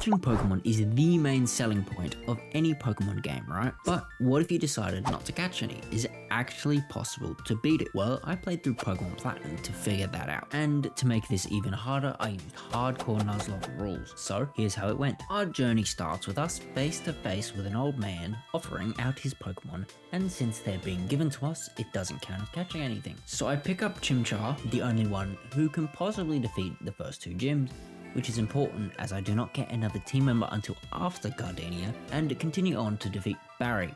Catching Pokemon is the main selling point of any Pokemon game, right? But what if you decided not to catch any? Is it actually possible to beat it? Well, I played through Pokemon Platinum to figure that out. And to make this even harder, I used hardcore Nuzlocke rules. So here's how it went. Our journey starts with us face to face with an old man offering out his Pokemon, and since they're being given to us, it doesn't count as catching anything. So I pick up Chimchar, the only one who can possibly defeat the first two gyms, which is important as I do not get another team member until after Gardenia, and continue on to defeat Barry.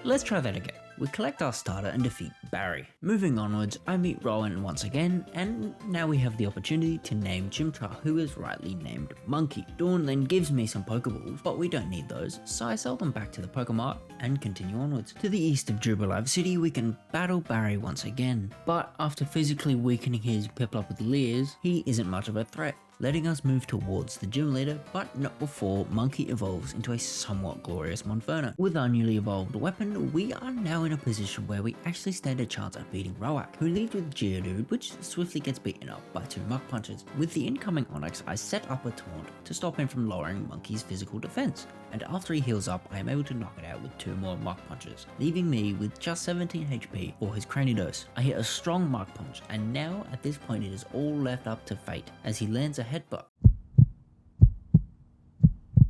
Let's try that again. We collect our starter and defeat Barry. Moving onwards, I meet Rowan once again, and now we have the opportunity to name Chimchar, who is rightly named Monkey. Dawn then gives me some Pokeballs, but we don't need those, so I sell them back to the Pokemart and continue onwards. To the east of Jubilife City, we can battle Barry once again, but after physically weakening his Piplup with Leers, he isn't much of a threat, letting us move towards the gym leader, but not before Monkey evolves into a somewhat glorious Monferno. With our newly evolved weapon, we are now in a position where we actually stand a chance at beating Roak, who leads with Geodude, which swiftly gets beaten up by two Mach Punches. With the incoming Onix, I set up a taunt to stop him from lowering Monkey's physical defense, and after he heals up, I am able to knock it out with two more Mach Punches, leaving me with just 17 HP for his Cranidos. I hit a strong Mach Punch, and now at this point it is all left up to fate, as he lands a headbutt.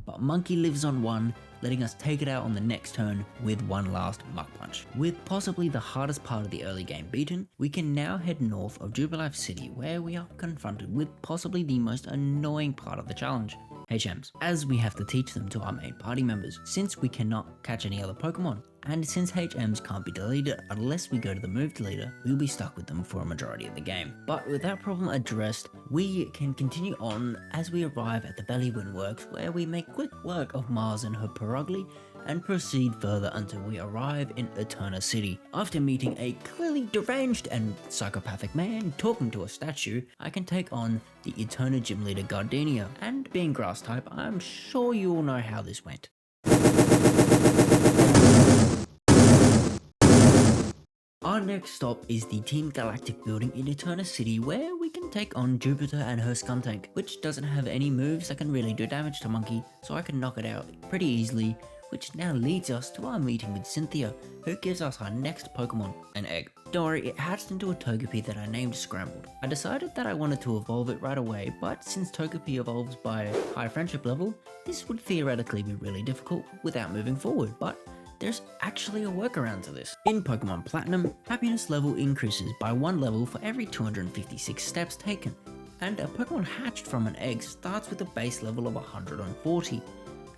But Monkey lives on one, letting us take it out on the next turn with one last Mach Punch. With possibly the hardest part of the early game beaten, we can now head north of Jubilife City, where we are confronted with possibly the most annoying part of the challenge, HMs, as we have to teach them to our main party members, since we cannot catch any other Pokemon. And since HMs can't be deleted unless we go to the move deleter, we'll be stuck with them for a majority of the game. But with that problem addressed, we can continue on as we arrive at the Valleywind Works, where we make quick work of Mars and her Perugly, and proceed further until we arrive in Eterna City. After meeting a clearly deranged and psychopathic man talking to a statue, I can take on the Eterna gym leader Gardenia, and being grass type, I'm sure you all know how this went. Our next stop is the Team Galactic building in Eterna City, where we can take on Jupiter and her Skuntank, which doesn't have any moves that can really do damage to Monkey, so I can knock it out pretty easily, which now leads us to our meeting with Cynthia, who gives us our next Pokemon, an egg. Don't worry, it hatched into a Togepi that I named Scrambled. I decided that I wanted to evolve it right away, but since Togepi evolves by high friendship level, this would theoretically be really difficult without moving forward, but there's actually a workaround to this. In Pokemon Platinum, happiness level increases by 1 level for every 256 steps taken, and a Pokemon hatched from an egg starts with a base level of 140.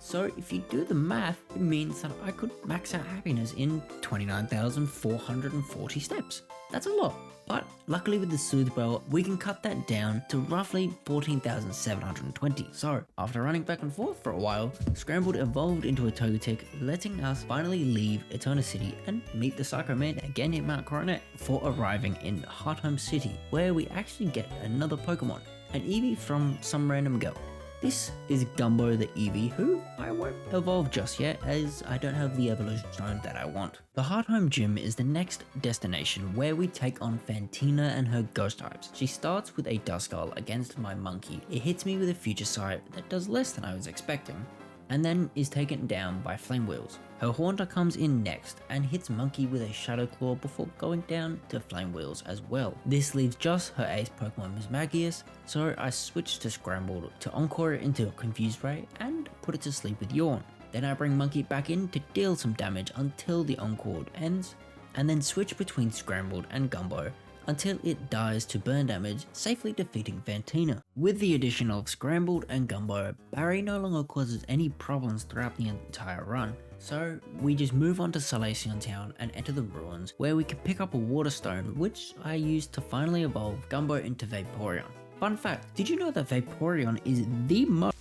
So if you do the math, it means that I could max out happiness in 29,440 steps. That's a lot. But luckily with the Soothe Bell, we can cut that down to roughly 14,720. So after running back and forth for a while, Scrambled evolved into a Togetic, letting us finally leave Eterna City and meet the Psycho Man again in Mount Coronet for arriving in Hearthome City, where we actually get another Pokemon, an Eevee from some random girl. This is Gumbo the Eevee, who I won't evolve just yet as I don't have the evolution stone that I want. The Hearthome Gym is the next destination where we take on Fantina and her ghost types. She starts with a Duskull against my Monkey. It hits me with a Future Sight that does less than I was expecting, and then is taken down by Flame Wheels. Her Haunter comes in next and hits Monkey with a Shadow Claw before going down to Flame Wheels as well. This leaves just her ace Pokemon Mismagius, so I switch to Scrambled to Encore it into a Confused Ray and put it to sleep with Yawn. Then I bring Monkey back in to deal some damage until the Encore ends, and then switch between Scrambled and Gumbo until it dies to burn damage, safely defeating Fantina. With the addition of Scrambled and Gumbo, Barry no longer causes any problems throughout the entire run, so we just move on to Salacion Town and enter the ruins, where we can pick up a Water Stone, which I used to finally evolve Gumbo into Vaporeon. Fun fact, did you know that Vaporeon is the most...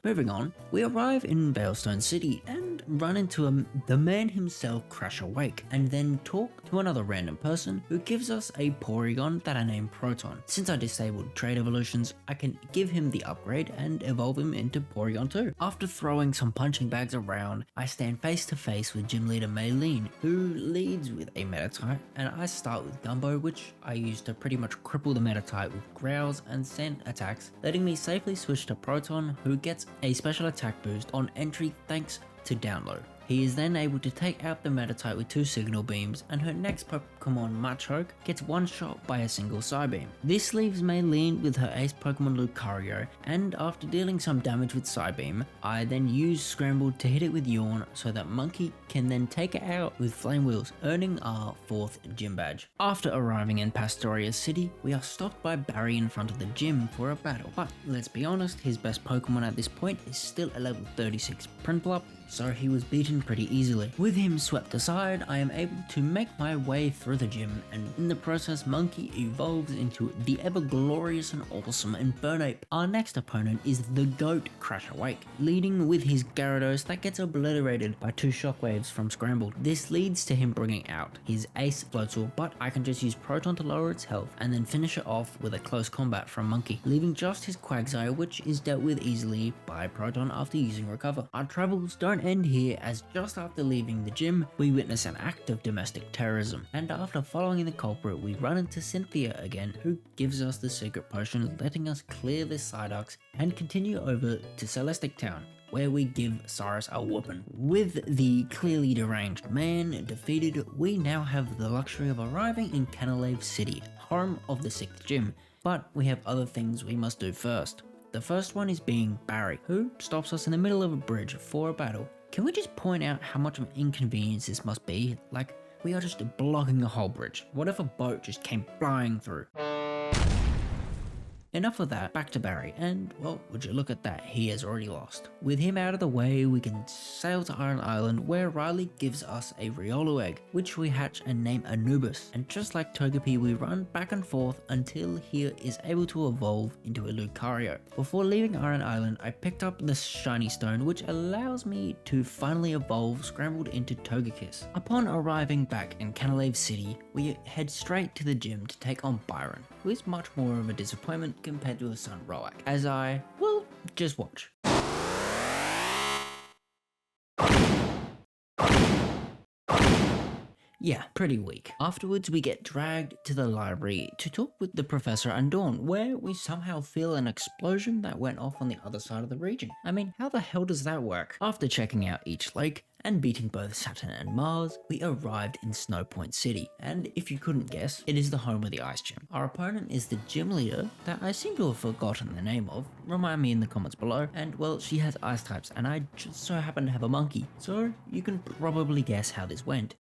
Moving on, we arrive in Veilstone City, and run into the man himself, Crash Awake, and then talk to another random person who gives us a Porygon that I named Proton. Since I disabled Trait Evolutions, I can give him the upgrade and evolve him into Porygon 2. After throwing some punching bags around, I stand face to face with Gym Leader Maylene, who leads with a Meta-type, and I start with Gumbo, which I use to pretty much cripple the Meta-type with growls and scent attacks, letting me safely switch to Proton, who gets a special attack boost on entry thanks to Download. He is then able to take out the Meta-type with 2 Signal Beams, and her next Pokemon, Machoke, gets one shot by a single Psybeam. This leaves Maylene with her ace Pokemon Lucario, and after dealing some damage with Psybeam, I then use Scramble to hit it with Yawn so that Monkey can then take it out with Flame Wheels, earning our 4th gym badge. After arriving in Pastoria City, we are stopped by Barry in front of the gym for a battle, but let's be honest, his best Pokemon at this point is still a level 36 Prinplup, so he was beaten pretty easily. With him swept aside, I am able to make my way through the gym, and in the process Monkey evolves into the ever glorious and awesome Infernape. Our next opponent is the GOAT Crash Awake, leading with his Gyarados that gets obliterated by 2 shockwaves from Scrambled. This leads to him bringing out his ace Floatzel, but I can just use Proton to lower its health and then finish it off with a close combat from Monkey, leaving just his Quagsire, which is dealt with easily by Proton after using Recover. Our travels don't end here, as just after leaving the gym, we witness an act of domestic terrorism, and after following the culprit, we run into Cynthia again, who gives us the secret potion, letting us clear the Psyducks and continue over to Celestic Town, where we give Cyrus a whooping. With the clearly deranged man defeated, we now have the luxury of arriving in Canalave City, home of the 6th gym, but we have other things we must do first. The first one is being Barry, who stops us in the middle of a bridge for a battle. Can we just point out how much of an inconvenience this must be? Like, we are just blocking the whole bridge. What if a boat just came flying through? Enough of that, back to Barry, and well, would you look at that, he has already lost. With him out of the way, we can sail to Iron Island, where Riley gives us a Riolu egg, which we hatch and name Anubis, and just like Togepi, we run back and forth until he is able to evolve into a Lucario. Before leaving Iron Island, I picked up the shiny stone, which allows me to finally evolve Scrambled into Togekiss. Upon arriving back in Canalave City, we head straight to the gym to take on Byron, who is much more of a disappointment compared to his son Roak, as well, just watch. Yeah, pretty weak. Afterwards, we get dragged to the library to talk with the Professor and Dawn, where we somehow feel an explosion that went off on the other side of the region. I mean, how the hell does that work? After checking out each lake and beating both Saturn and Mars, we arrived in Snow Point City, and if you couldn't guess, it is the home of the Ice Gym. Our opponent is the gym leader that I seem to have forgotten the name of, remind me in the comments below, and well, she has ice types and I just so happen to have a monkey, so you can probably guess how this went.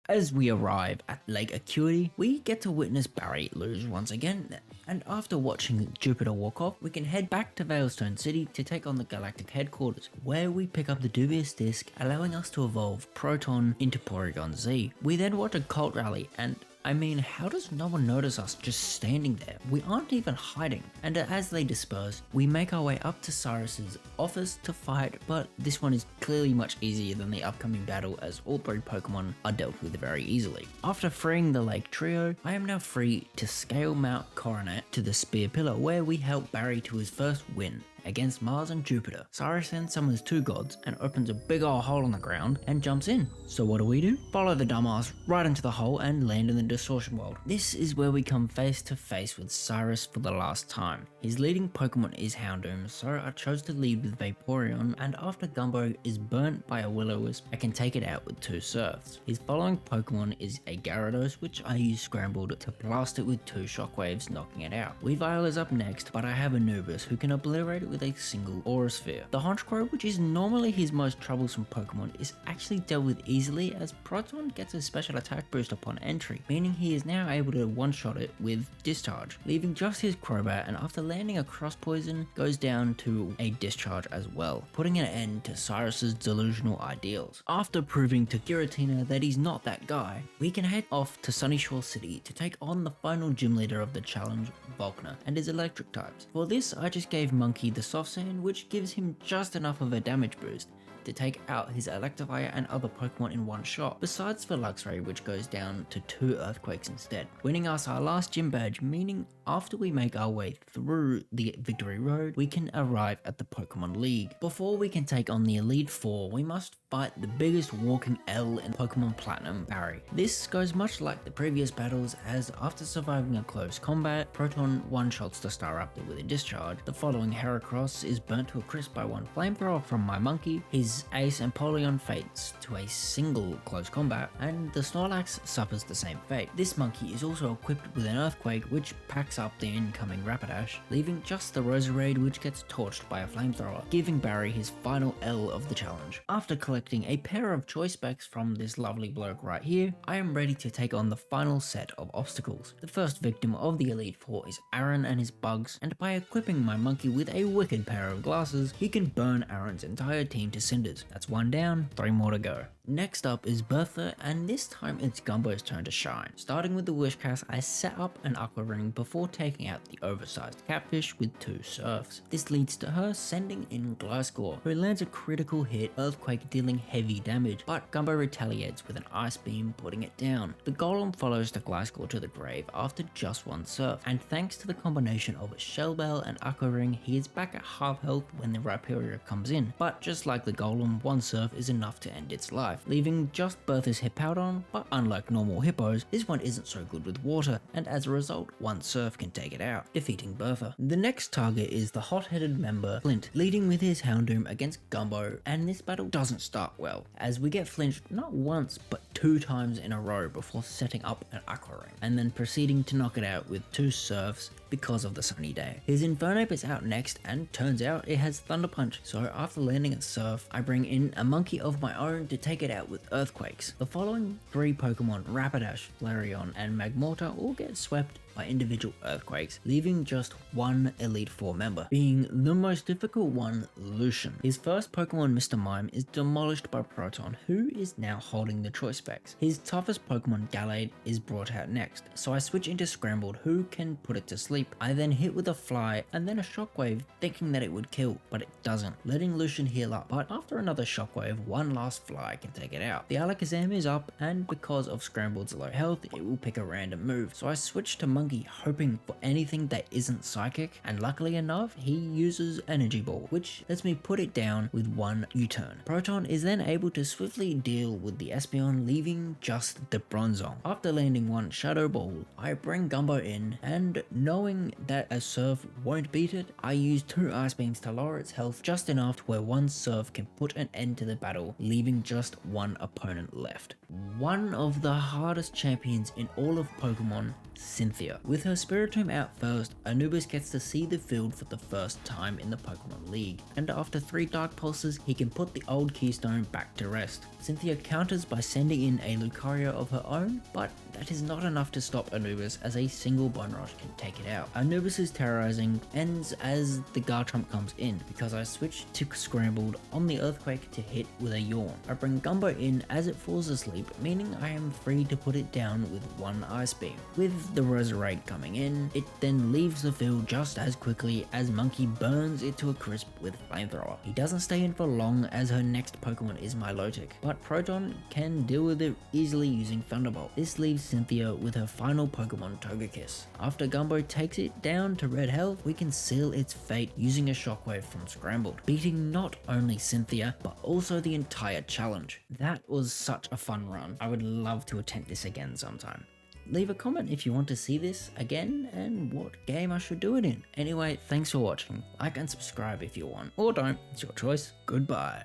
As we arrive at Lake Acuity, we get to witness Barry lose once again, and after watching Jupiter walk off, we can head back to Veilstone City to take on the Galactic Headquarters, where we pick up the Dubious Disc, allowing us to evolve Proton into Porygon Z. We then watch a cult rally, and I mean, how does no one notice us just standing there? We aren't even hiding. And as they disperse, we make our way up to Cyrus's office to fight, but this one is clearly much easier than the upcoming battle, as all 3 Pokemon are dealt with very easily. After freeing the Lake Trio, I am now free to scale Mount Coronet to the Spear Pillar, where we help Barry to his first win against Mars and Jupiter. Cyrus then summons 2 gods and opens a big ol' hole in the ground and jumps in. So what do? Follow the dumbass right into the hole and land in the Distortion World. This is where we come face to face with Cyrus for the last time. His leading Pokemon is Houndoom, so I chose to lead with Vaporeon, and after Gumbo is burnt by a Will-O-Wisp, I can take it out with 2 Surfs. His following Pokemon is a Gyarados, which I use Scrambled to blast it with 2 Shockwaves, knocking it out. Weavile is up next, but I have Anubis, who can obliterate it with a single Aura Sphere. The Honchkrow, which is normally his most troublesome Pokemon, is actually dealt with easily, as Proton gets a special attack boost upon entry, meaning he is now able to one-shot it with Discharge, leaving just his Crobat, and after landing a Cross Poison, goes down to a Discharge as well, putting an end to Cyrus's delusional ideals. After proving to Giratina that he's not that guy, we can head off to Sunyshore City to take on the final gym leader of the challenge, Volkner, and his electric types. For this, I just gave Monkey the the soft sand, which gives him just enough of a damage boost to take out his Electivire and other Pokemon in one shot, besides for Luxray, which goes down to 2 Earthquakes instead, winning us our last gym badge, meaning after we make our way through the Victory Road, we can arrive at the Pokemon League. Before we can take on the Elite Four, we must fight the biggest walking L in Pokemon Platinum, Barry. This goes much like the previous battles, as after surviving a close combat, Proton one-shots the Staraptor with a discharge. The following Heracross is burnt to a crisp by one flamethrower from my monkey, his Ace and Polion fates to a single close combat, and the Snorlax suffers the same fate. This monkey is also equipped with an Earthquake, which packs up the incoming Rapidash, leaving just the Roserade, which gets torched by a flamethrower, giving Barry his final L of the challenge. After collecting a pair of choice specs from this lovely bloke right here, I am ready to take on the final set of obstacles. The first victim of the Elite Four is Aaron and his bugs, and by equipping my monkey with a wicked pair of glasses, he can burn Aaron's entire team to cinders. That's 1 down, 3 more to go. Next up is Bertha, and this time it's Gumbo's turn to shine. Starting with the Wishcast, I set up an Aqua Ring before taking out the oversized Catfish with 2 Surfs. This leads to her sending in Gliscor, who lands a critical hit, Earthquake dealing heavy damage, but Gumbo retaliates with an Ice Beam, putting it down. The Golem follows the Gliscor to the grave after just 1 Surf, and thanks to the combination of a Shell Bell and Aqua Ring, he is back at half health when the Rhyperior comes in. But just like the Golem, 1 Surf is enough to end its life, leaving just Bertha's Hippowdon, but unlike normal hippos, this one isn't so good with water, and as a result, 1 Surf can take it out, defeating Bertha. The next target is the hot-headed member Flint, leading with his Houndoom against Gumbo, and this battle doesn't start well, as we get flinched not once but 2 times in a row before setting up an Aqua Ring, and then proceeding to knock it out with 2 Surfs because of the sunny day. His Infernape is out next, and turns out it has Thunder Punch, so after landing a Surf, I bring in a monkey of my own to take it out with Earthquakes. The following 3 Pokemon, Rapidash, Flareon, and Magmortar, all get swept by individual Earthquakes, leaving just 1 Elite Four member, being the most difficult one, Lucian. His first Pokemon, Mr. Mime, is demolished by Proton, who is now holding the choice specs. His toughest Pokemon, Gallade, is brought out next, so I switch into Scrambled, who can put it to sleep. I then hit with a Fly and then a Shockwave, thinking that it would kill, but it doesn't, letting Lucian heal up. But after another Shockwave, 1 last Fly can take it out. The Alakazam is up, and because of Scrambled's low health, it will pick a random move, so I switch to Monkey, hoping for anything that isn't psychic, and luckily enough, he uses Energy Ball, which lets me put it down with 1 U-turn. Proton is then able to swiftly deal with the Espeon, leaving just the Bronzong. After landing 1 Shadow Ball, I bring Gumbo in, and knowing that a Surf won't beat it, I use 2 Ice Beams to lower its health just enough to where 1 Surf can put an end to the battle, leaving just 1 opponent left. One of the hardest champions in all of Pokemon, Cynthia. With her Spiritomb out first, Anubis gets to see the field for the first time in the Pokemon League, and after 3 Dark Pulses, he can put the old Keystone back to rest. Cynthia counters by sending in a Lucario of her own, but that is not enough to stop Anubis, as a single Bone Rush can take it out. Anubis' terrorizing ends as the Garchomp comes in, because I switch to Scrambled on the Earthquake to hit with a Yawn. I bring Gumbo in as it falls asleep, meaning I am free to put it down with 1 Ice Beam. With the Roserade coming in, it then leaves the field just as quickly as Monkey burns it to a crisp with Flamethrower. He doesn't stay in for long, as her next Pokemon is Milotic, but Proton can deal with it easily using Thunderbolt. This leaves Cynthia with her final Pokemon, Togekiss. After Gumbo takes it down to red health, we can seal its fate using a Shockwave from Scrambled, beating not only Cynthia, but also the entire challenge. That was such a fun run. I would love to attempt this again sometime. Leave a comment if you want to see this again and what game I should do it in. Anyway, thanks for watching. Like and subscribe if you want, or don't, it's your choice. Goodbye.